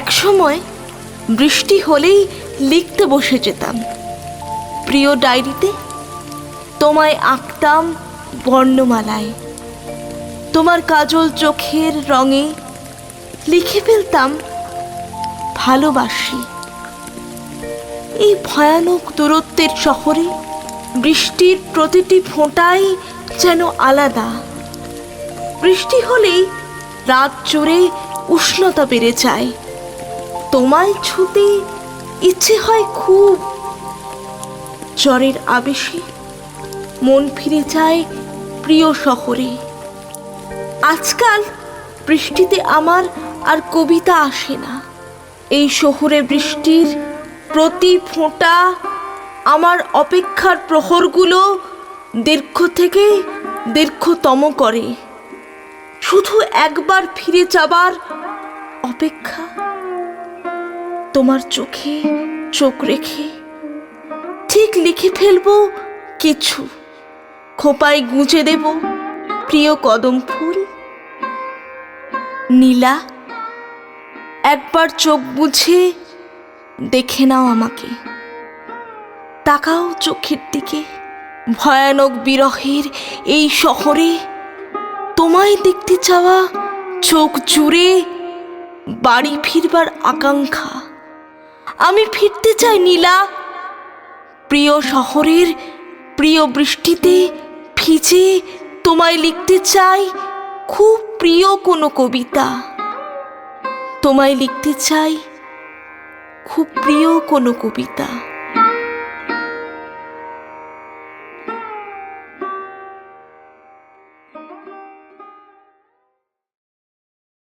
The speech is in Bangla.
এক সময় বৃষ্টি হলেই লিখতে বসে যেতাম প্রিয় ডায়েরিতে। তোমায় আঁকতাম বর্ণমালায়, তোমার কাজল চোখের রঙে লিখে ফেলতাম ভালোবাসি। এই ভয়ানক দূরত্বের শহরে বৃষ্টির প্রতিটি ফোঁটাই যেন আলাদা। বৃষ্টি হলেই রাত জুড়ে উষ্ণতা বেড়ে যায়, তোমায় ছুতে ইচ্ছে হয় খুব। জ্বরের আবেশে মন ফিরে যায় প্রিয় শহরে। আজকাল বৃষ্টিতে আমার আর কবিতা আসে না। এই শহরে বৃষ্টির প্রতি ফোঁটা আমার অপেক্ষার প্রহরগুলো দীর্ঘ থেকে দীর্ঘতম করে। শুধু একবার ফিরে যাবার অপেক্ষা, তোমার চোখে চোখ রেখে ঠিক লিখে ফেলবো কিছু, খোঁপায় গুঁজে দেব প্রিয় কদম ফুল। নীলা, একবার চোখ বুঝে দেখে নাও আমাকে, তাকাও চোখের দিকে। ভয়ানক বিরহের এই শহরে তোমায় দেখতে চাওয়া চোখ জুড়ে বাড়ি ফিরবার আকাঙ্ক্ষা। আমি ফিরতে চাই নীলা, প্রিয় শহরের প্রিয় বৃষ্টিতে ভিজে তোমায় লিখতে চাই খুব প্রিয় কোনো কবিতা। তোমায় লিখতে চাই খুব প্রিয় কোনো কবিতা।